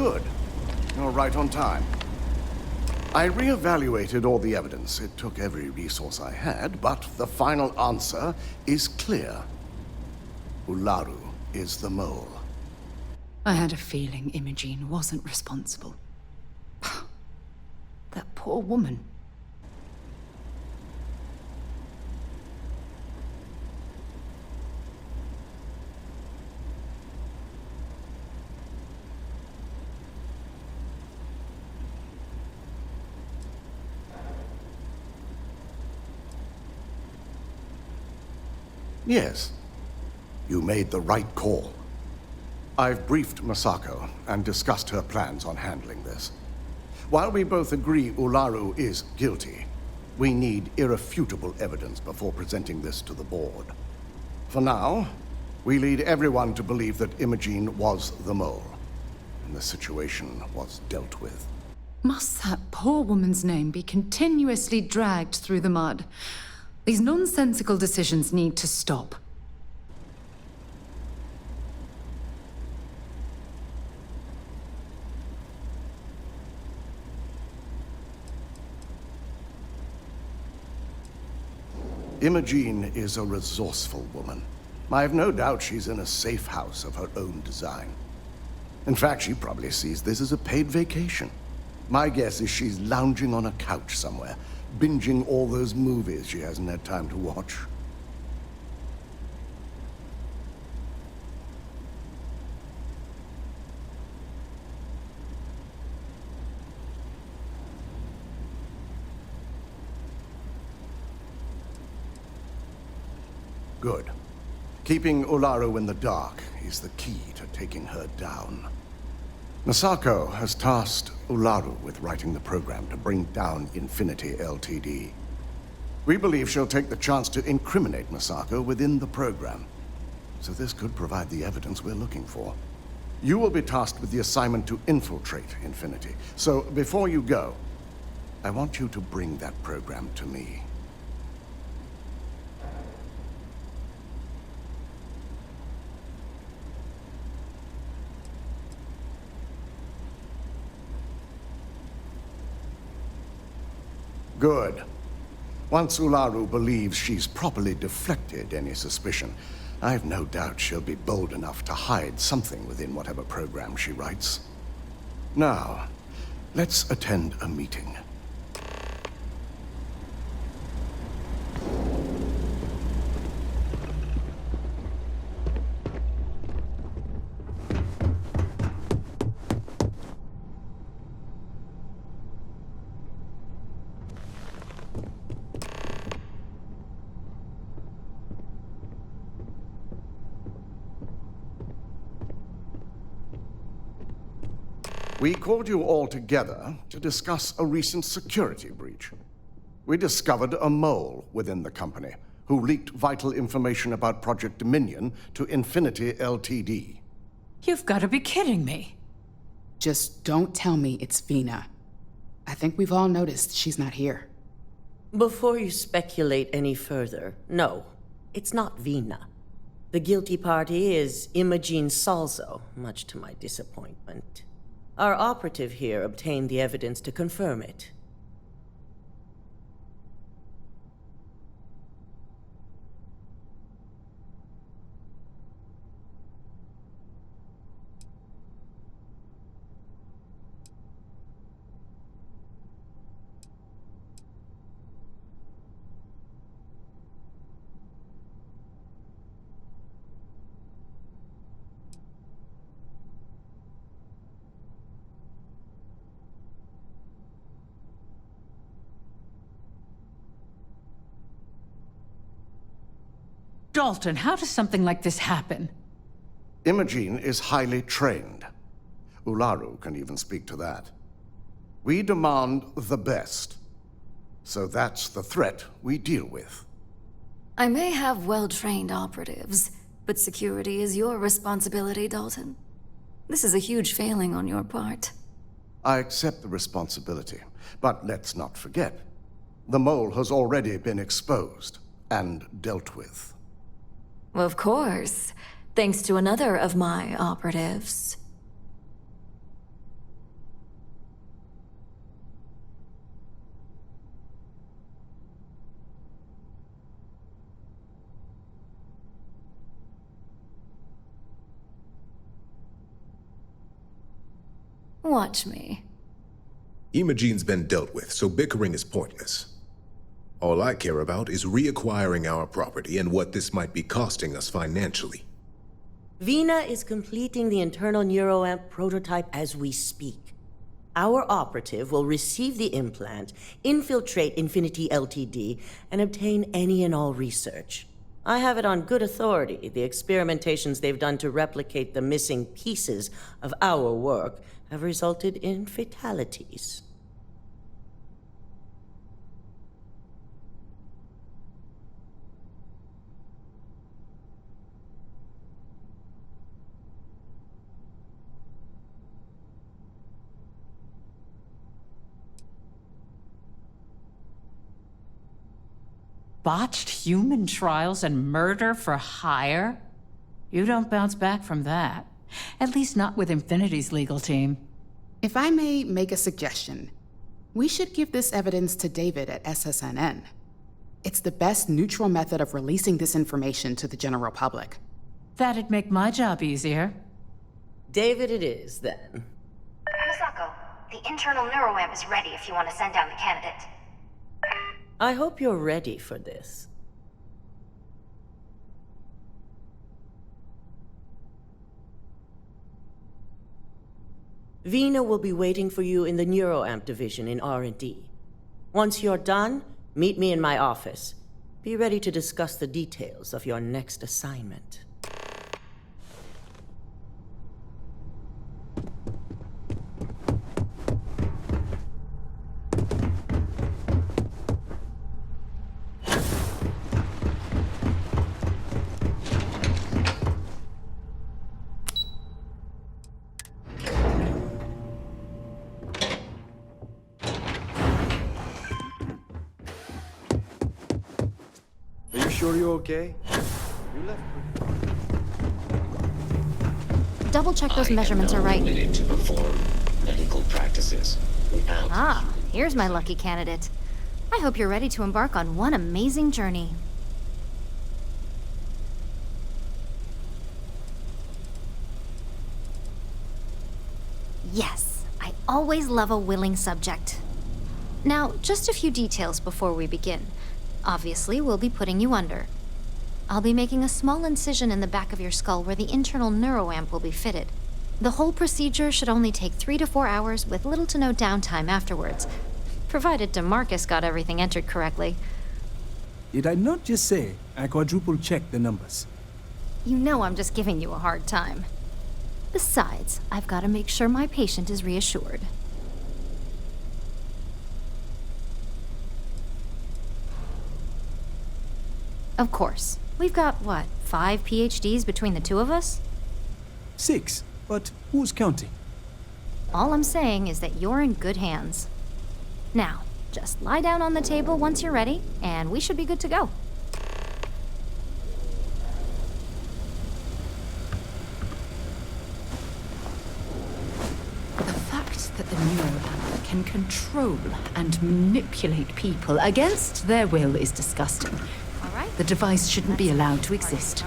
Good. You're right on time. I re-evaluated all the evidence. It took every resource I had, but the final answer is clear. Ularu is the mole. I had a feeling Imogene wasn't responsible. That poor woman. Yes. You made the right call. I've briefed Masako and discussed her plans on handling this. While we both agree Ularu is guilty, we need irrefutable evidence before presenting this to the board. For now, we lead everyone to believe that Imogene was the mole, and the situation was dealt with. Must that poor woman's name be continuously dragged through the mud? These nonsensical decisions need to stop. Imogene is a resourceful woman. I have no doubt she's in a safe house of her own design. In fact, she probably sees this as a paid vacation. My guess is she's lounging on a couch somewhere, binging all those movies she hasn't had time to watch. Good. Keeping Ularu in the dark is the key to taking her down. Masako has tasked Ularu with writing the program to bring down Infinity Ltd. We believe she'll take the chance to incriminate Masako within the program. So this could provide the evidence we're looking for. You will be tasked with the assignment to infiltrate Infinity. So before you go, I want you to bring that program to me. Good. Once Ularu believes she's properly deflected any suspicion, I've no doubt she'll be bold enough to hide something within whatever program she writes. Now, let's attend a meeting. We called you all together to discuss a recent security breach. We discovered a mole within the company who leaked vital information about Project Dominion to Infinity Ltd. You've got to be kidding me. Just don't tell me it's Vina. I think we've all noticed she's not here. Before you speculate any further, no, it's not Vina. The guilty party is Imogene Salzo, much to my disappointment. Our operative here obtained the evidence to confirm it. Dalton, how does something like this happen? Imogene is highly trained. Ularu can even speak to that. We demand the best. So that's the threat we deal with. I may have well-trained operatives, but security is your responsibility, Dalton. This is a huge failing on your part. I accept the responsibility, but let's not forget, the mole has already been exposed and dealt with. Of course, thanks to another of my operatives. Watch me. Imogene's been dealt with, so bickering is pointless. All I care about is reacquiring our property and what this might be costing us financially. Vina is completing the internal neuroamp prototype as we speak. Our operative will receive the implant, infiltrate Infinity Ltd., and obtain any and all research. I have it on good authority. The experimentations they've done to replicate the missing pieces of our work have resulted in fatalities. Botched human trials and murder for hire? You don't bounce back from that. At least not with Infinity's legal team. If I may make a suggestion, we should give this evidence to David at SSNN. It's the best neutral method of releasing this information to the general public. That'd make my job easier. David it is, then. Misako, the internal neuroamp is ready if you want to send down the candidate. I hope you're ready for this. Vina will be waiting for you in the neuroamp division in R&D. Once you're done, meet me in my office. Be ready to discuss the details of your next assignment. Are you sure you're okay? You left. Double check those measurements are right. Permitted to perform medical practices without. Ah, here's my lucky candidate. I hope you're ready to embark on one amazing journey. Yes, I always love a willing subject. Now, just a few details before we begin. Obviously, we'll be putting you under. I'll be making a small incision in the back of your skull where the internal neuroamp will be fitted. The whole procedure should only take 3 to 4 hours with little to no downtime afterwards, provided DeMarcus got everything entered correctly. Did I not just say I quadruple-checked the numbers? You know I'm just giving you a hard time. Besides, I've got to make sure my patient is reassured. Of course. We've got, what, 5 PhDs between the two of us? 6, but who's counting? All I'm saying is that you're in good hands. Now, just lie down on the table once you're ready, and we should be good to go. The fact that the neuroamp can control and manipulate people against their will is disgusting. All right? The device shouldn't be allowed to exist.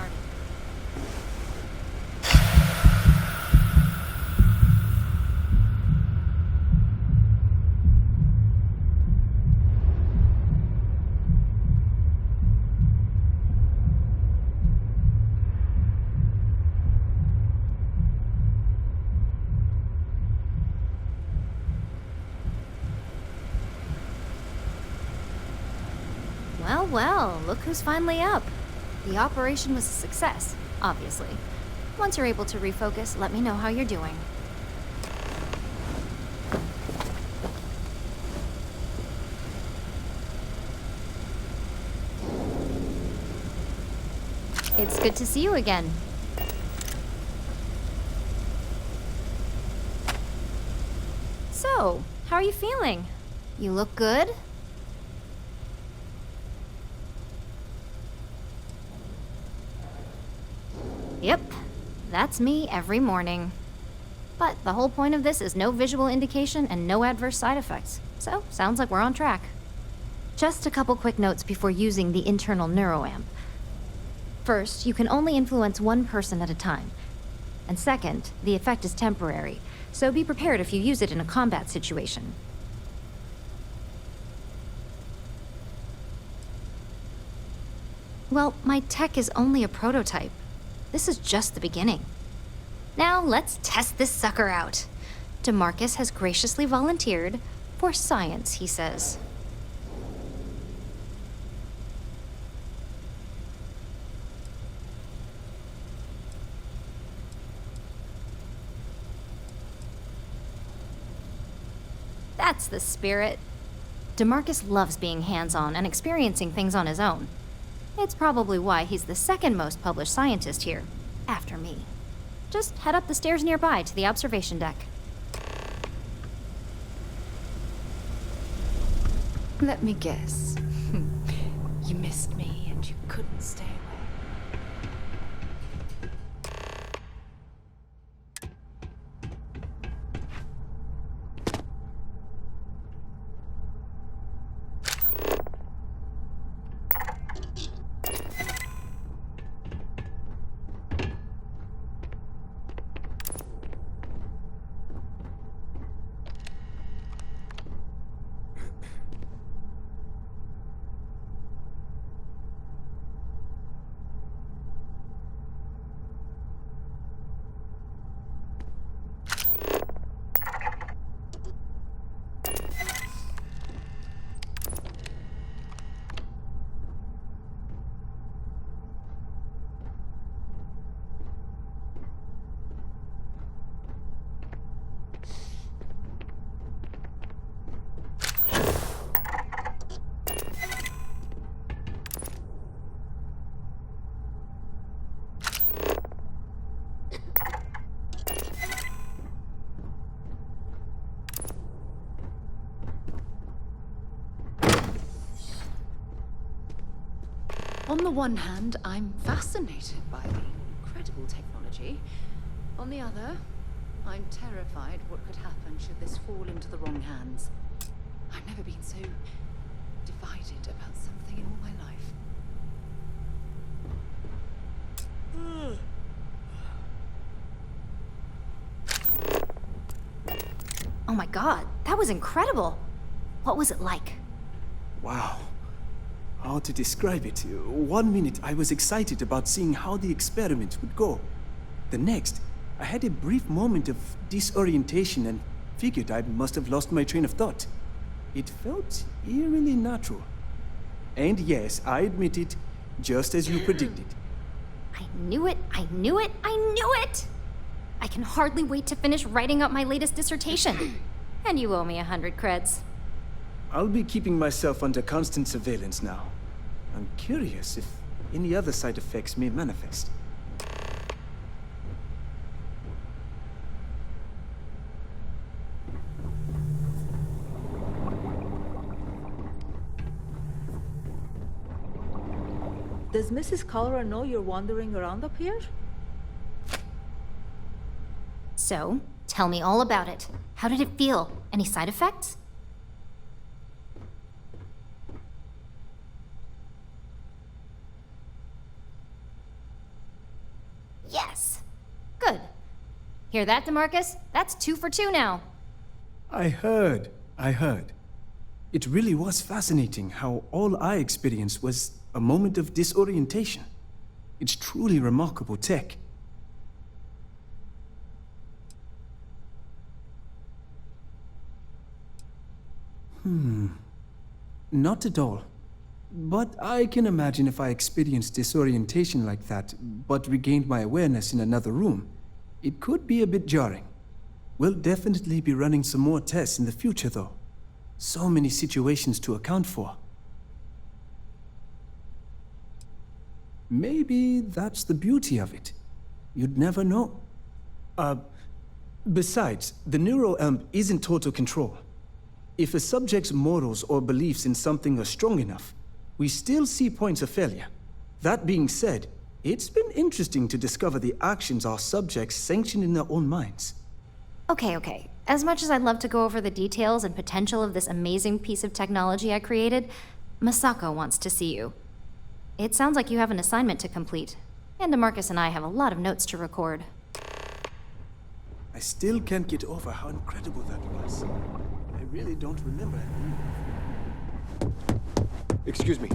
Well, look who's finally up. The operation was a success, obviously. Once you're able to refocus, let me know how you're doing. It's good to see you again. So, how are you feeling? You look good? Yep, that's me every morning. But the whole point of this is no visual indication and no adverse side effects. So, sounds like we're on track. Just a couple quick notes before using the internal neuroamp. First, you can only influence one person at a time. And second, the effect is temporary, so be prepared if you use it in a combat situation. Well, my tech is only a prototype. This is just the beginning. Now let's test this sucker out. DeMarcus has graciously volunteered for science, he says. That's the spirit. DeMarcus loves being hands-on and experiencing things on his own. It's probably why he's the second most published scientist here, after me. Just head up the stairs nearby to the observation deck. Let me guess. You missed me and you couldn't stay away. On the one hand, I'm fascinated by the incredible technology. On the other, I'm terrified what could happen should this fall into the wrong hands. I've never been so divided about something in all my life. Oh my god, that was incredible! What was it like? Wow. How to describe it? 1 minute I was excited about seeing how the experiment would go. The next, I had a brief moment of disorientation and figured I must have lost my train of thought. It felt eerily natural. And yes, I admit it, just as you predicted. I knew it, I knew it, I knew it! I can hardly wait to finish writing up my latest dissertation. And you owe me 100 creds. I'll be keeping myself under constant surveillance now. I'm curious if any other side effects may manifest. Does Mrs. Cholera know you're wandering around up here? So, tell me all about it. How did it feel? Any side effects? Yes. Good. Hear that, DeMarcus? That's 2 for 2 now. I heard. It really was fascinating how all I experienced was a moment of disorientation. It's truly remarkable tech. Not at all. But I can imagine if I experienced disorientation like that, but regained my awareness in another room, it could be a bit jarring. We'll definitely be running some more tests in the future, though. So many situations to account for. Maybe that's the beauty of it. You'd never know. Besides, the NeuroEmp isn't total control. If a subject's morals or beliefs in something are strong enough, we still see points of failure. That being said, it's been interesting to discover the actions our subjects sanction in their own minds. Okay. As much as I'd love to go over the details and potential of this amazing piece of technology I created, Masako wants to see you. It sounds like you have an assignment to complete, and DeMarcus and I have a lot of notes to record. I still can't get over how incredible that was. I really don't remember it. Excuse me.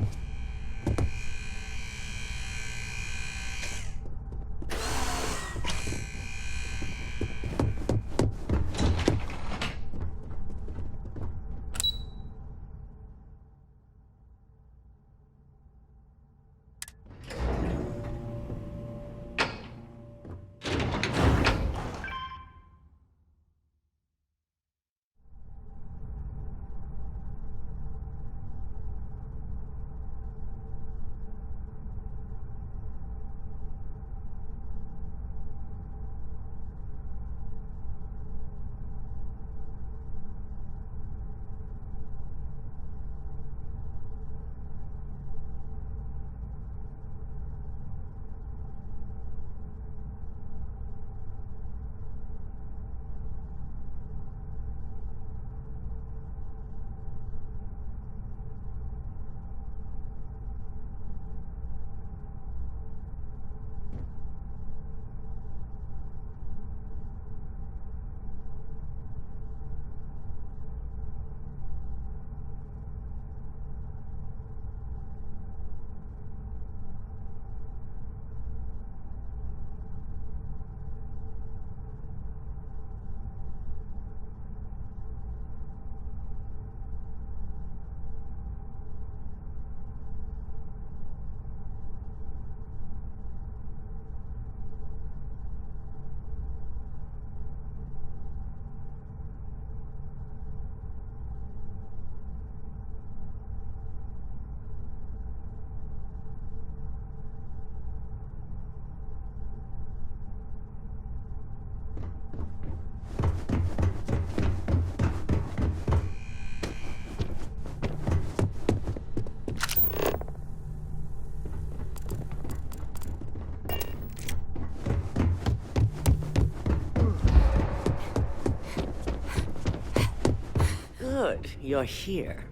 Good, you're here.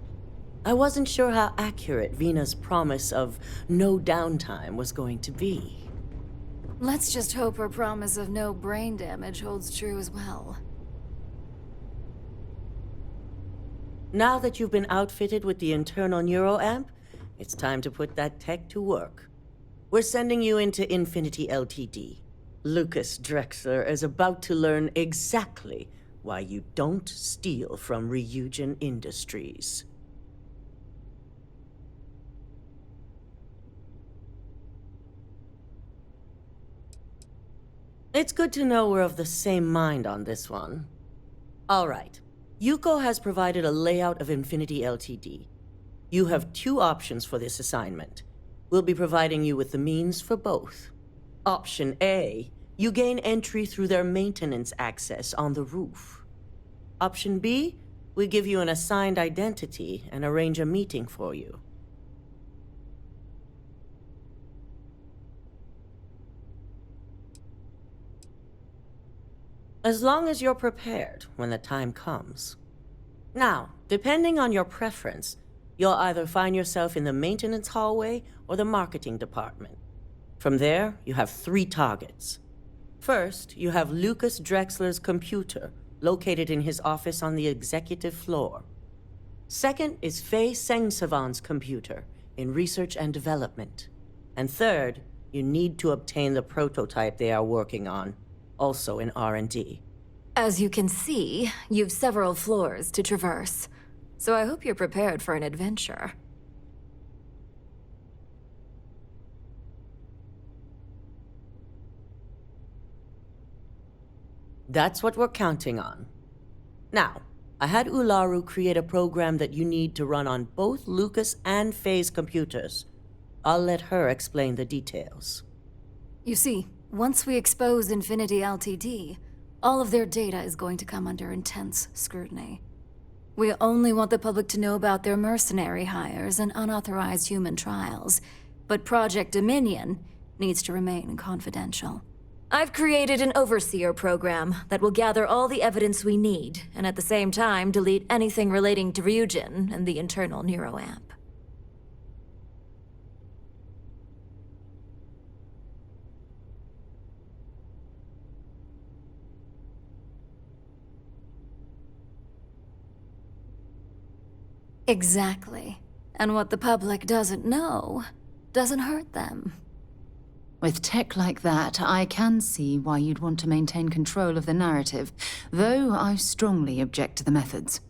I wasn't sure how accurate Vina's promise of no downtime was going to be. Let's just hope her promise of no brain damage holds true as well. Now that you've been outfitted with the internal neuroamp, it's time to put that tech to work. We're sending you into Infinity Ltd. Lucas Drexler is about to learn exactly why you don't steal from Ryujin Industries. It's good to know we're of the same mind on this one. All right. Yuko has provided a layout of Infinity Ltd. You have two options for this assignment. We'll be providing you with the means for both. Option A, you gain entry through their maintenance access on the roof. Option B, we give you an assigned identity and arrange a meeting for you. As long as you're prepared when the time comes. Now, depending on your preference, you'll either find yourself in the maintenance hallway or the marketing department. From there, you have 3 targets. First, you have Lucas Drexler's computer, located in his office on the executive floor. Second is Faye Sengsavan's computer, in research and development. And third, you need to obtain the prototype they are working on, also in R&D. As you can see, you've several floors to traverse, so I hope you're prepared for an adventure. That's what we're counting on. Now, I had Ularu create a program that you need to run on both Lucas and Faye's computers. I'll let her explain the details. You see, once we expose Infinity Ltd., all of their data is going to come under intense scrutiny. We only want the public to know about their mercenary hires and unauthorized human trials, but Project Dominion needs to remain confidential. I've created an overseer program that will gather all the evidence we need, and at the same time delete anything relating to Ryujin and the internal neuroamp. Exactly. And what the public doesn't know doesn't hurt them. With tech like that, I can see why you'd want to maintain control of the narrative, though I strongly object to the methods.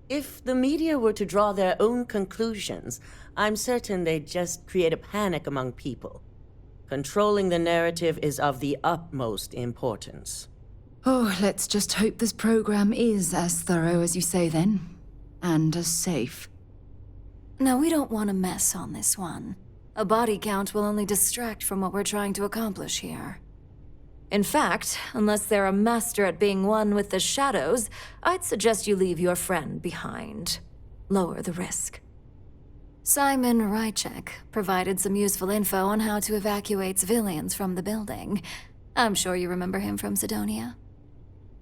If the media were to draw their own conclusions, I'm certain they'd just create a panic among people. Controlling the narrative is of the utmost importance. Oh, let's just hope this program is as thorough as you say then, and as safe. No, we don't want to mess on this one. A body count will only distract from what we're trying to accomplish here. In fact, unless they're a master at being one with the shadows, I'd suggest you leave your friend behind. Lower the risk. Simon Rychek provided some useful info on how to evacuate civilians from the building. I'm sure you remember him from Sidonia.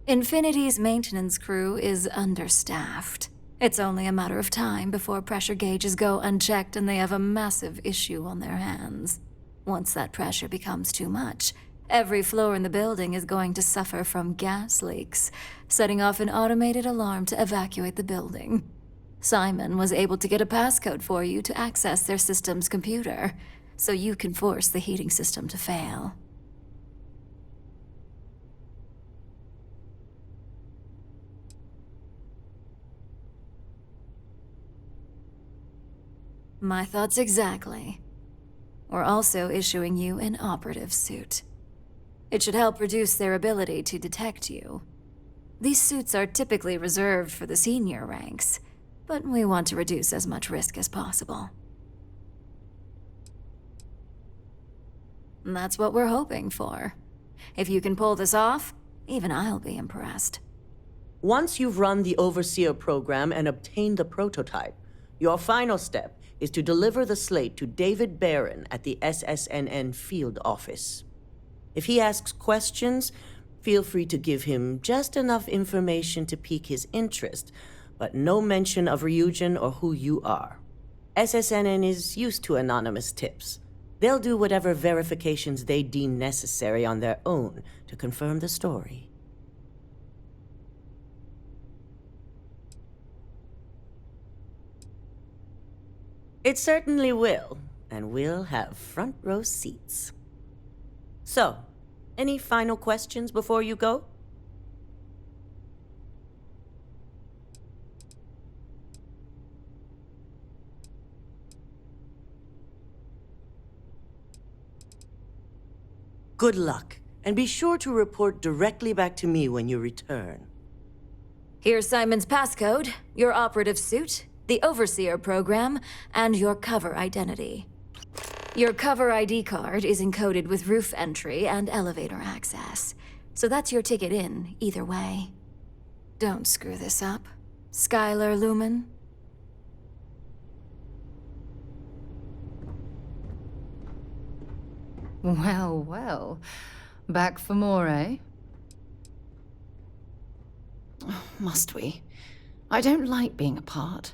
Infinity's maintenance crew is understaffed. It's only a matter of time before pressure gauges go unchecked and they have a massive issue on their hands. Once that pressure becomes too much, every floor in the building is going to suffer from gas leaks, setting off an automated alarm to evacuate the building. Simon was able to get a passcode for you to access their system's computer, so you can force the heating system to fail. My thoughts exactly. We're also issuing you an operative suit. It should help reduce their ability to detect you. These suits are typically reserved for the senior ranks, but we want to reduce as much risk as possible. And that's what we're hoping for. If you can pull this off, even I'll be impressed. Once you've run the Overseer program and obtained the prototype, your final step is to deliver the slate to David Barron at the SSNN field office. If he asks questions, feel free to give him just enough information to pique his interest, but no mention of Ryujin or who you are. SSNN is used to anonymous tips. They'll do whatever verifications they deem necessary on their own to confirm the story. It certainly will, and we'll have front row seats. So, any final questions before you go? Good luck, and be sure to report directly back to me when you return. Here's Simon's passcode, your operative suit, the Overseer program, and your cover identity. Your cover ID card is encoded with roof entry and elevator access, so that's your ticket in, either way. Don't screw this up, Skylar Lumen. Well, well. Back for more, eh? Must we? I don't like being apart.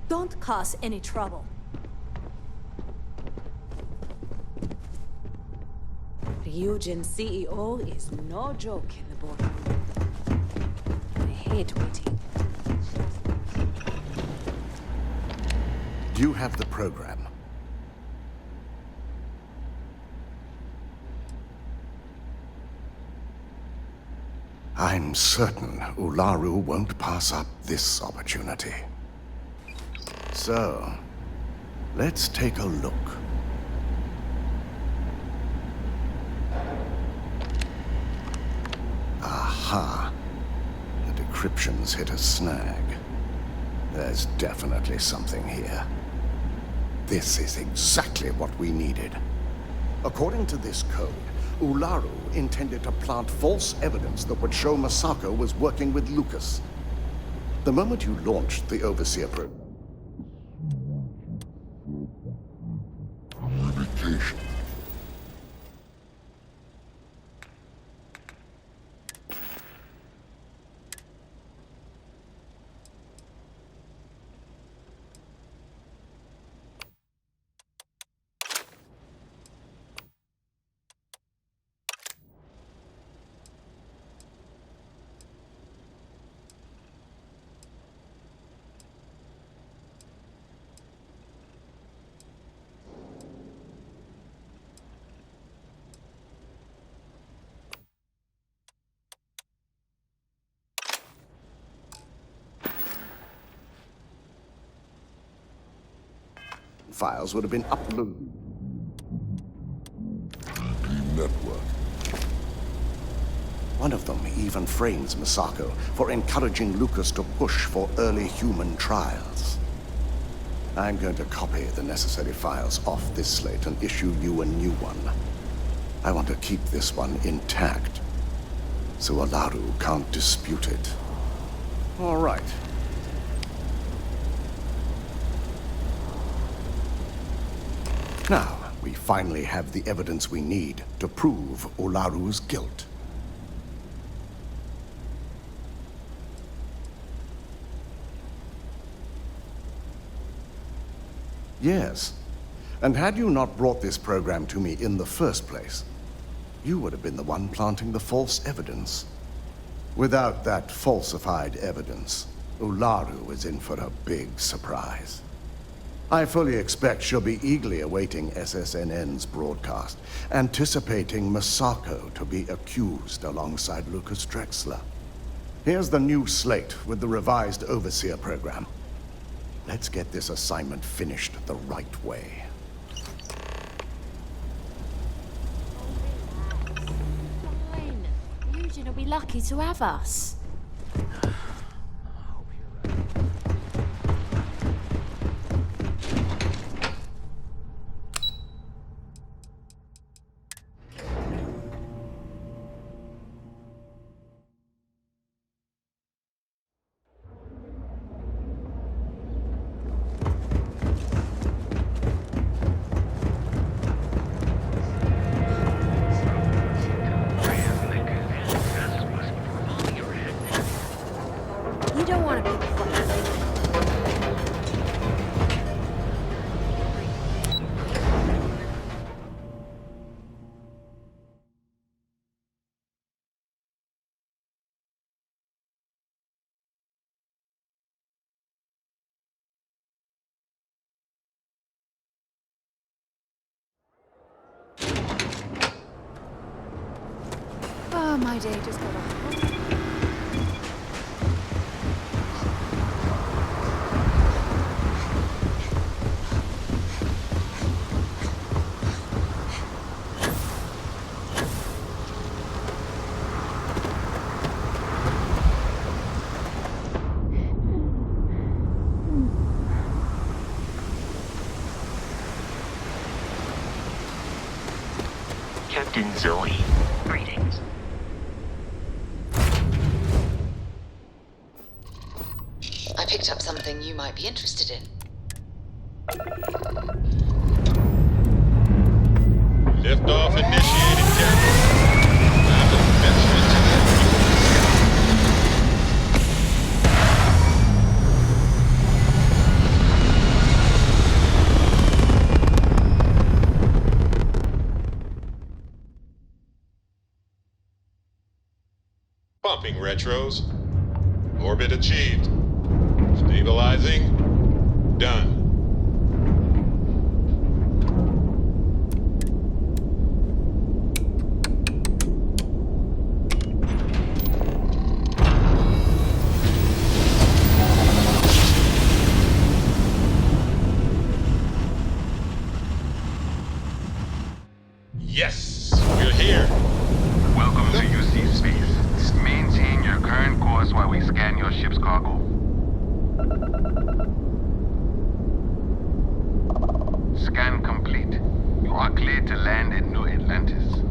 Don't cause any trouble. Ryujin CEO is no joke in the boardroom. I hate waiting. Do you have the program? I'm certain Ularu won't pass up this opportunity. So, let's take a look. Aha. The decryption's hit a snag. There's definitely something here. This is exactly what we needed. According to this code, Ularu intended to plant false evidence that would show Masako was working with Lucas. The moment you launched the Overseer program, communication. Files would have been uploaded. Network. One of them even frames Masako for encouraging Lucas to push for early human trials. I'm going to copy the necessary files off this slate and issue you a new one. I want to keep this one intact, so Ularu can't dispute it. All right. Now, we finally have the evidence we need to prove Ularu's guilt. Yes. And had you not brought this program to me in the first place, you would have been the one planting the false evidence. Without that falsified evidence, Ularu is in for a big surprise. I fully expect she'll be eagerly awaiting SSNN's broadcast, anticipating Masako to be accused alongside Lucas Drexler. Here's the new slate with the revised Overseer program. Let's get this assignment finished the right way. Fine. Eugen will be lucky to have us. Oh, my day just got off. Captain Zoe, greetings. I picked up something you might be interested in. Liftoff initiated, Captain. Time to venture into the Pumping retros. Orbit achieved. Stabilizing. Done. Yes, we're here. Welcome to UC Space. Maintain your current course while we scan your ship's cargo. Scan complete. You are cleared to land at New Atlantis.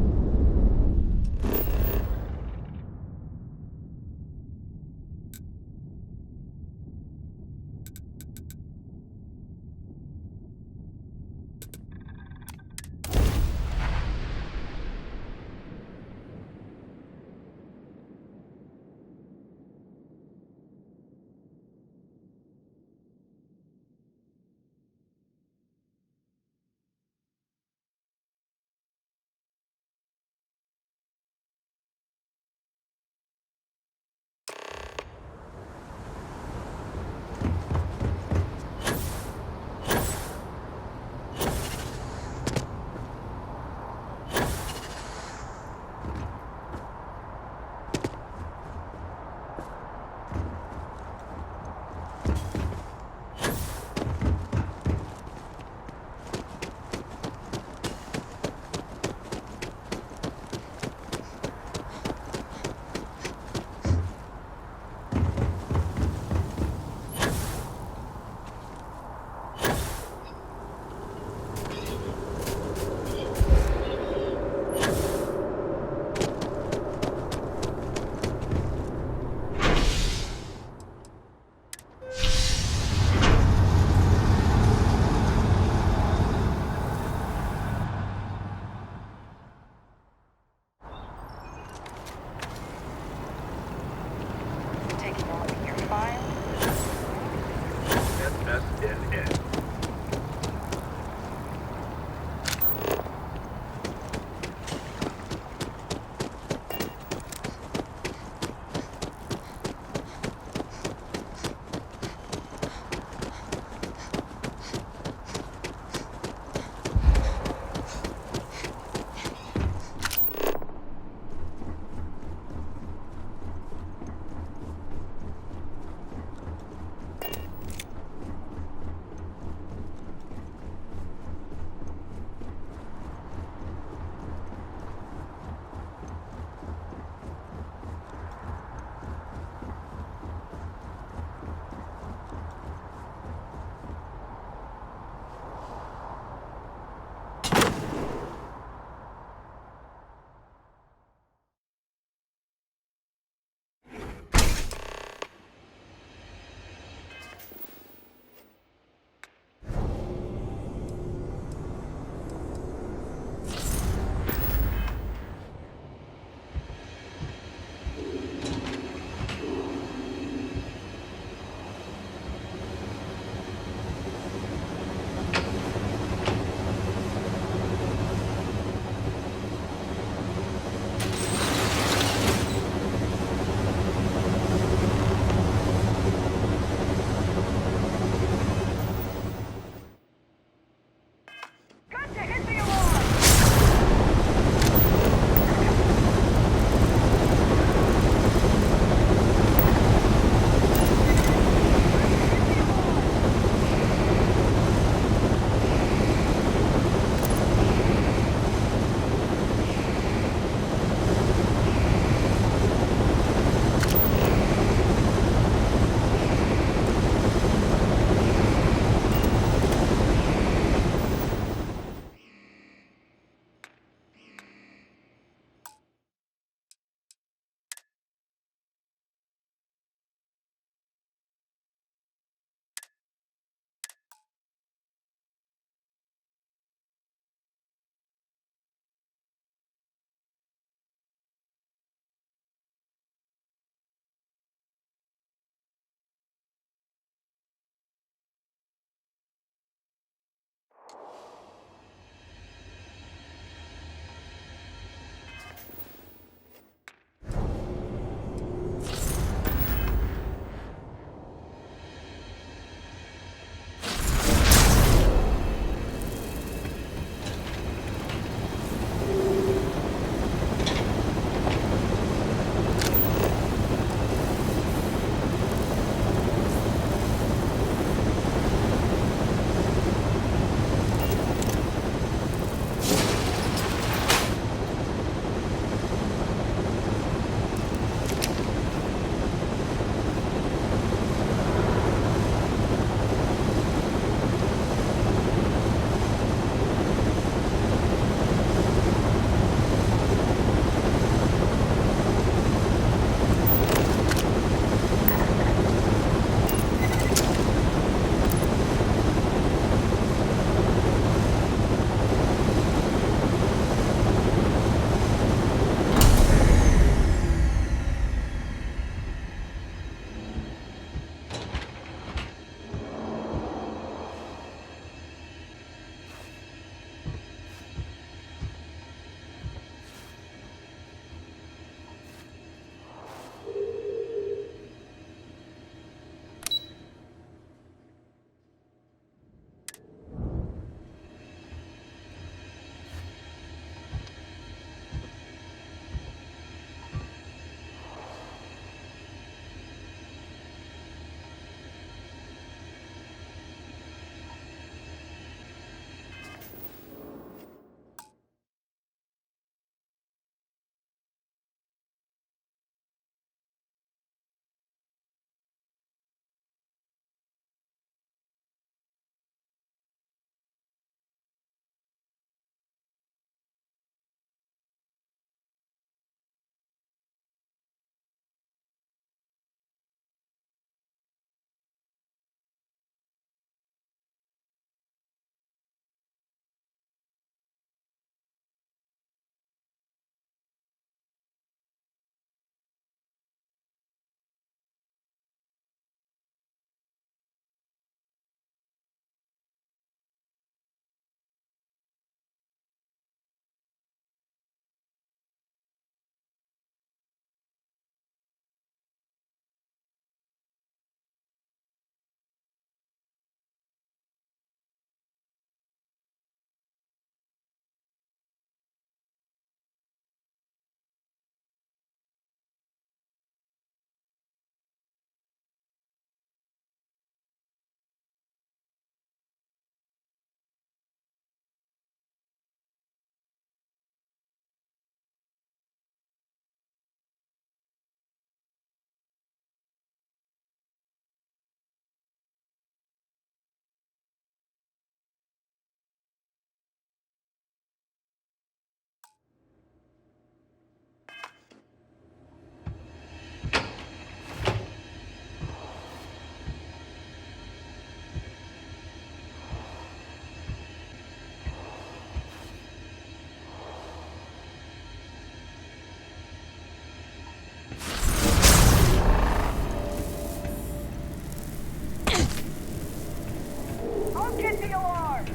Get the alarm!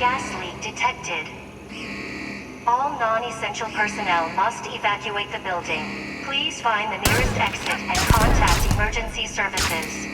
Gas leak detected. All non-essential personnel must evacuate the building. Please find the nearest exit and contact emergency services.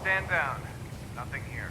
Stand down. Nothing here.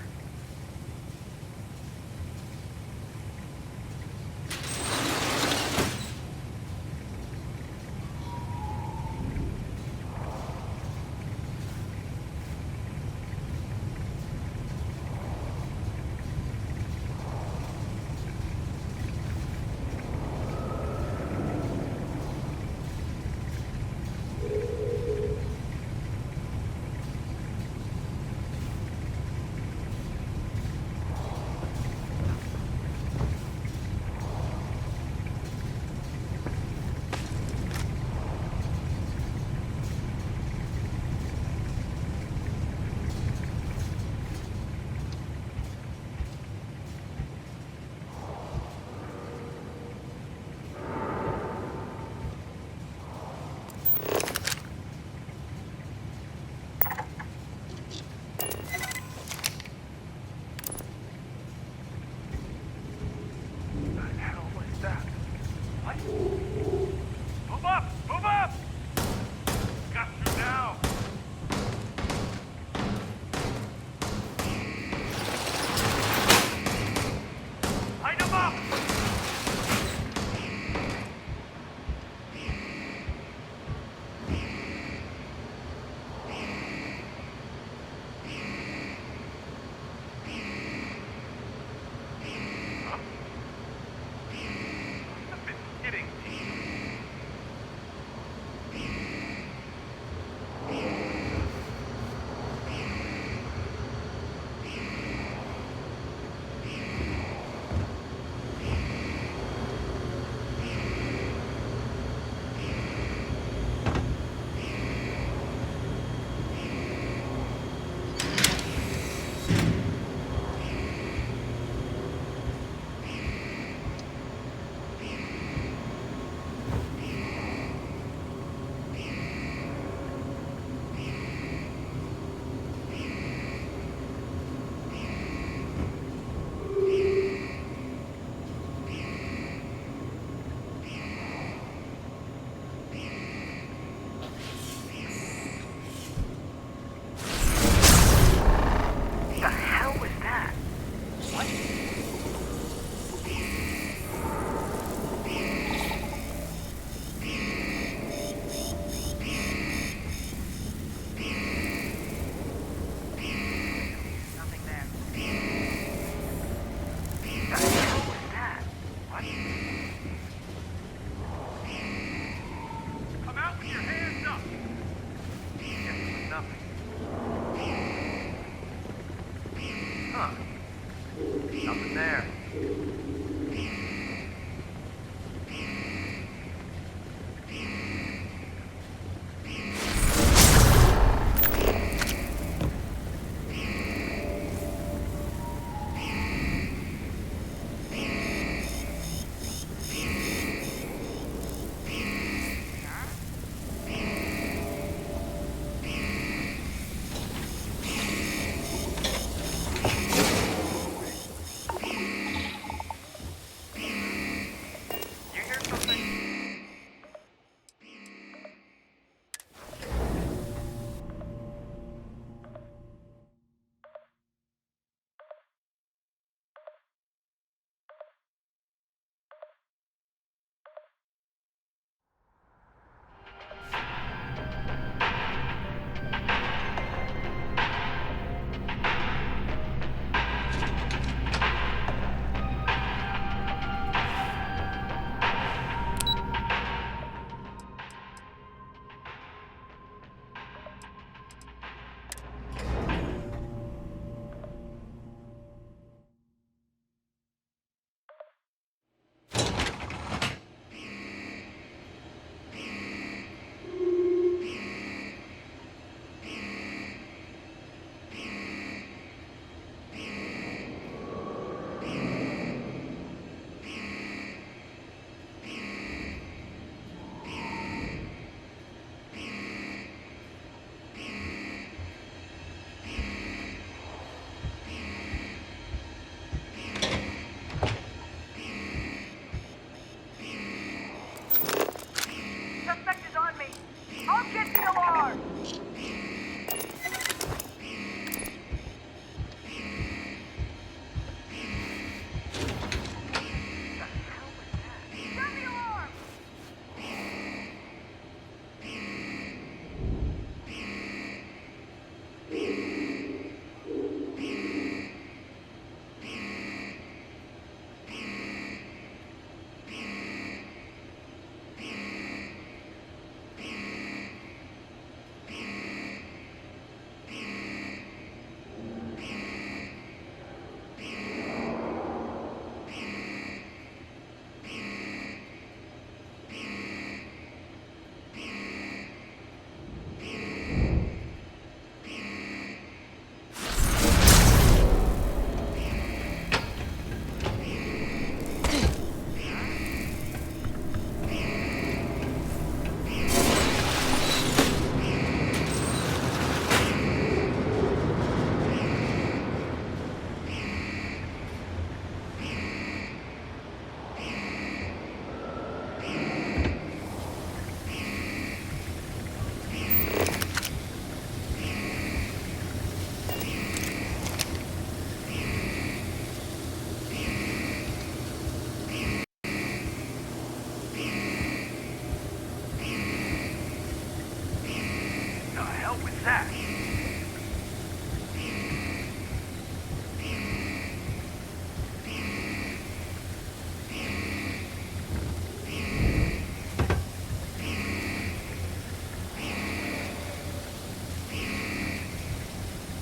that?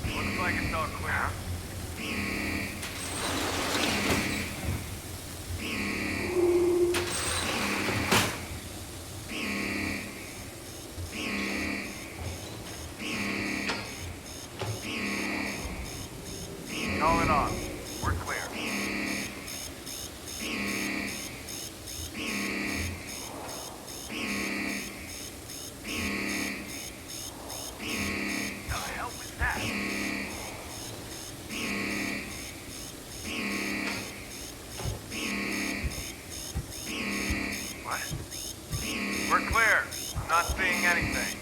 Looks like it's all clear. Call it off. We're clear. The hell was that? What? We're clear. I'm not seeing anything.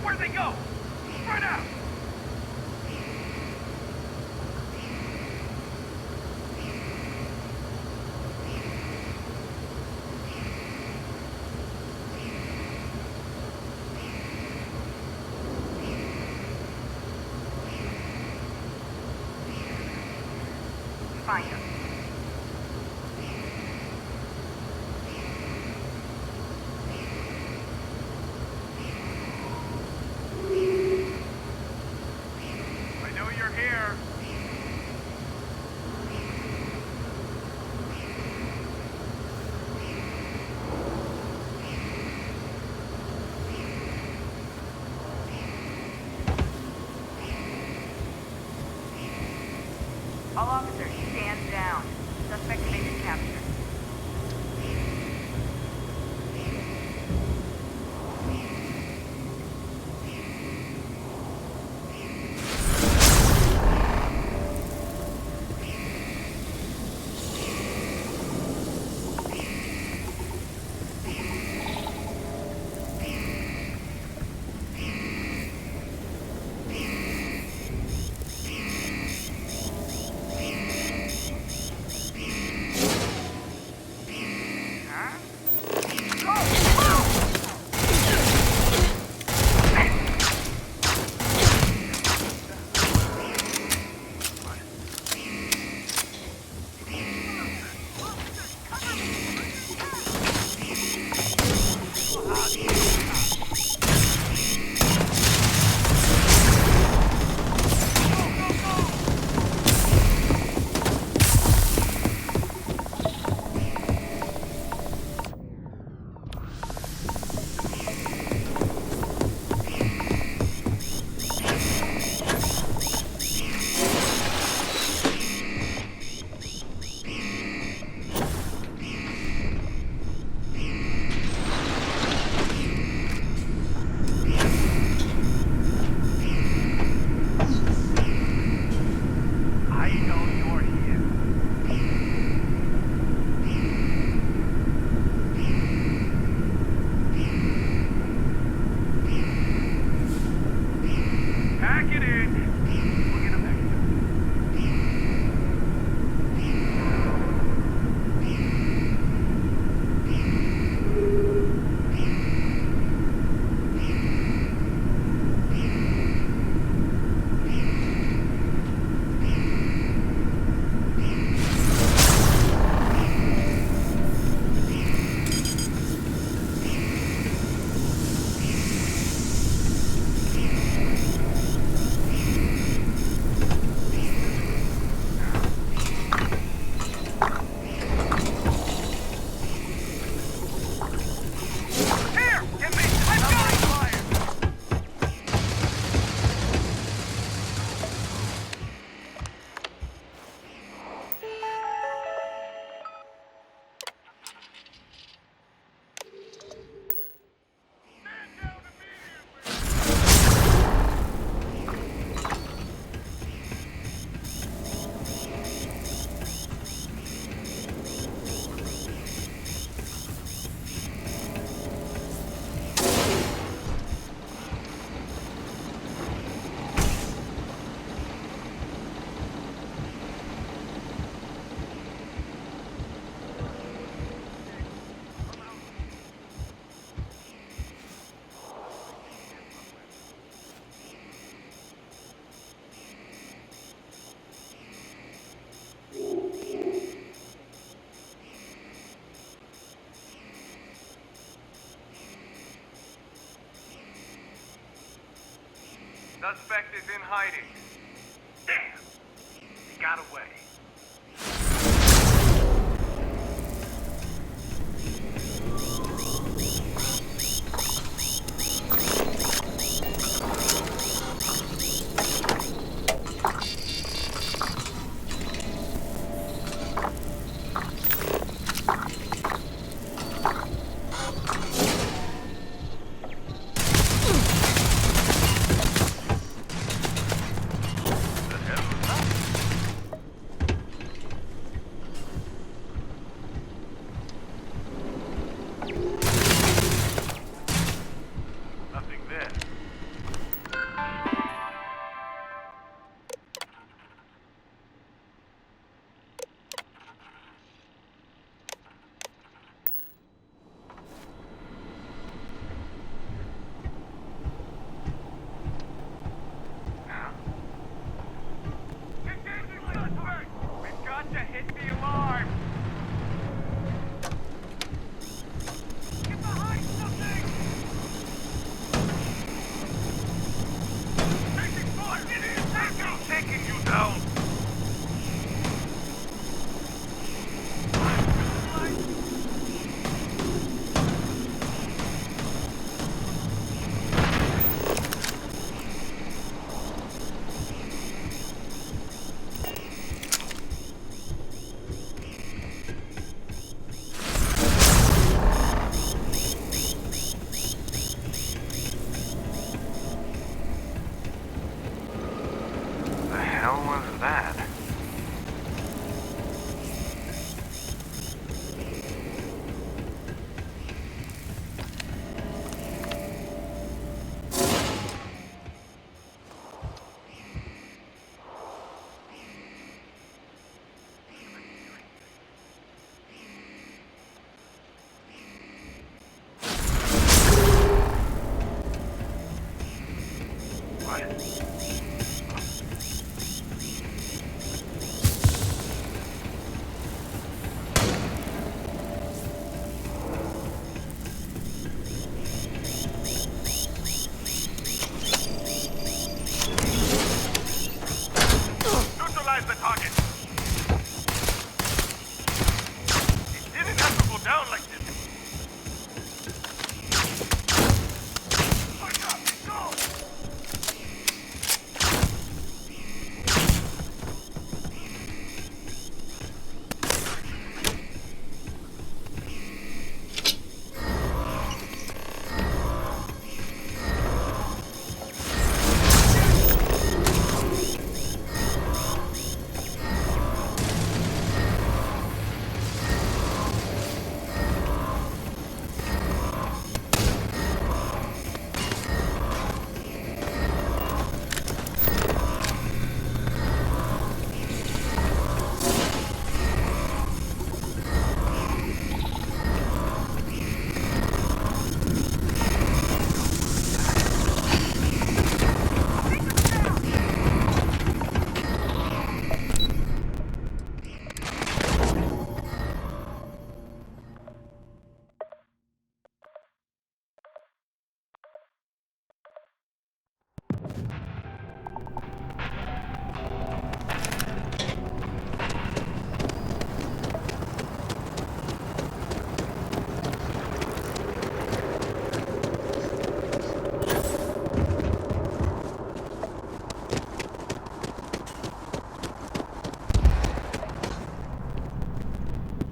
Where'd they go? Spread out! Find them. Suspect is in hiding. Damn! He got away. Nothing there. We've got to hit the alarm! Get behind something! Taking fire! It is taking you down! The hell was that? Neutralize the target! It didn't have to go down like this! Push up! Go!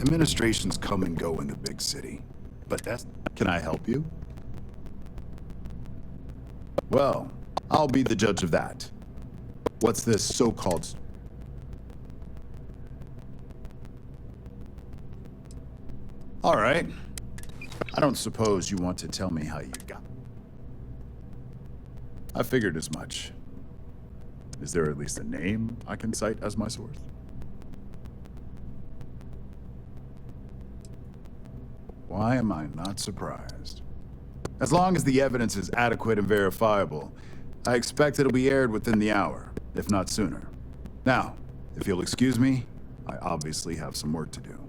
Administrations come and go in the big city, but that's... Can I help you? Well, I'll be the judge of that. What's this so-called... All right. I don't suppose you want to tell me how you got... I figured as much. Is there at least a name I can cite as my source? Why am I not surprised? As long as the evidence is adequate and verifiable, I expect it'll be aired within the hour, if not sooner. Now, if you'll excuse me, I obviously have some work to do.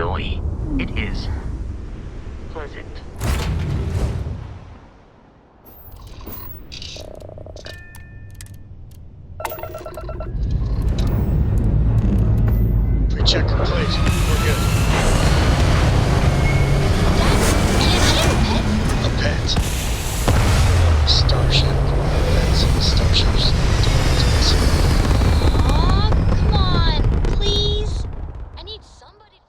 Zoe. It is pleasant. Pre-check complete. We're good. A pet? Starship. Pets and starships. Aw, come on, please. I need somebody to...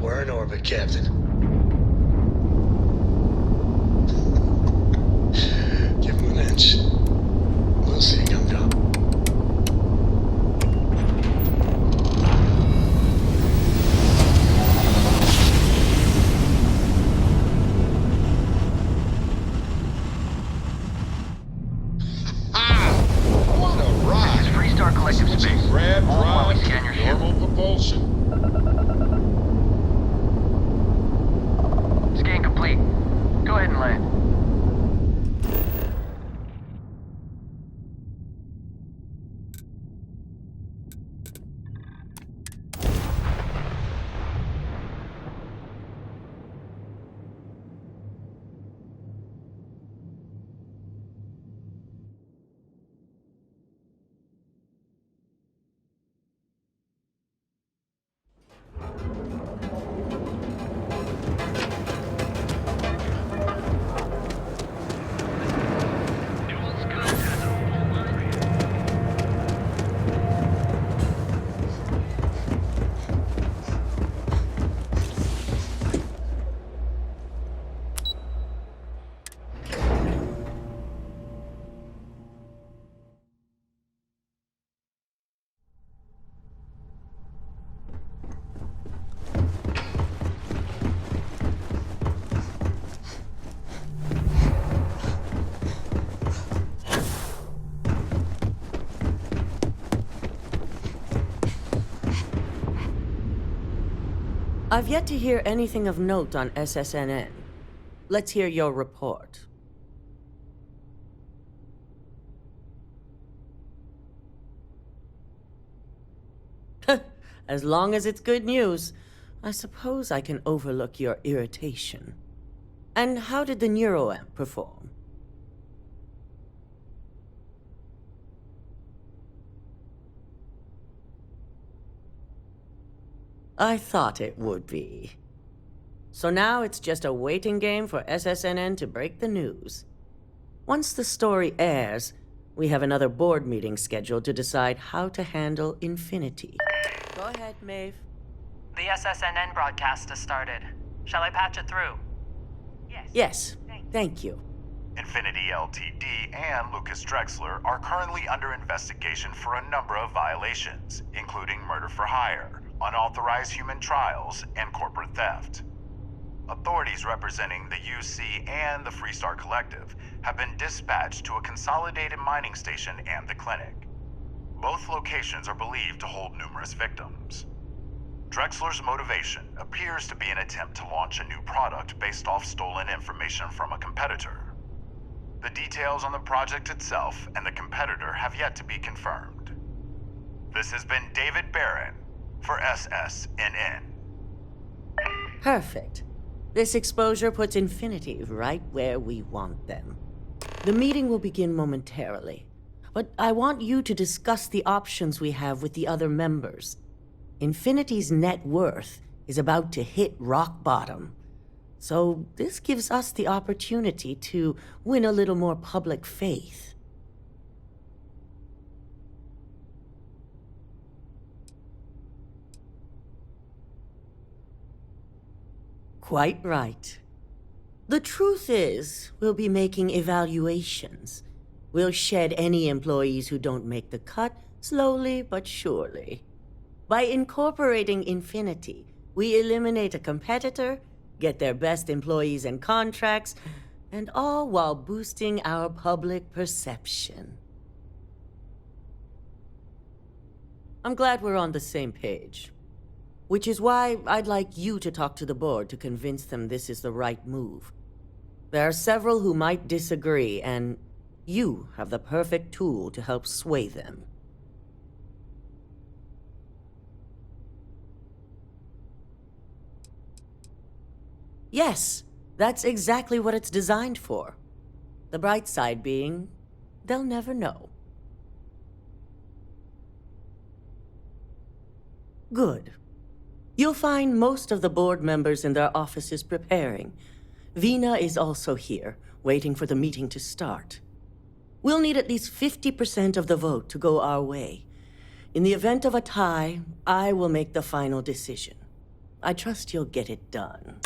We're in orbit, Captain. Give him an inch. We'll see, Gum-Gum. What a ride! This is Freestar Collective Space. Grab, Hold while we drive, scan your ship. normal propulsion. Scan complete. Go ahead and land. I've yet to hear anything of note on SSNN. Let's hear your report. As long as it's good news, I suppose I can overlook your irritation. And how did the Neuroamp perform? I thought it would be. So now it's just a waiting game for SSNN to break the news. Once the story airs, we have another board meeting scheduled to decide how to handle Infinity. Go ahead, Maeve. The SSNN broadcast has started. Shall I patch it through? Yes, thank you. Infinity LTD and Lucas Drexler are currently under investigation for a number of violations, including murder for hire, unauthorized human trials, and corporate theft. Authorities representing the UC and the Freestar Collective have been dispatched to a consolidated mining station and the clinic. Both locations are believed to hold numerous victims. Drexler's motivation appears to be an attempt to launch a new product based off stolen information from a competitor. The details on the project itself and the competitor have yet to be confirmed. This has been David Barron for SSNN. Perfect. This exposure puts Infinity right where we want them. The meeting will begin momentarily, but I want you to discuss the options we have with the other members. Infinity's net worth is about to hit rock bottom, so this gives us the opportunity to win a little more public faith. Quite right. The truth is, we'll be making evaluations. We'll shed any employees who don't make the cut, slowly but surely. By incorporating Infinity, we eliminate a competitor, get their best employees and contracts, and all while boosting our public perception. I'm glad we're on the same page. Which is why I'd like you to talk to the board to convince them this is the right move. There are several who might disagree, and you have the perfect tool to help sway them. Yes, that's exactly what it's designed for. The bright side being, they'll never know. Good. You'll find most of the board members in their offices preparing. Vina is also here, waiting for the meeting to start. We'll need at least 50% of the vote to go our way. In the event of a tie, I will make the final decision. I trust you'll get it done.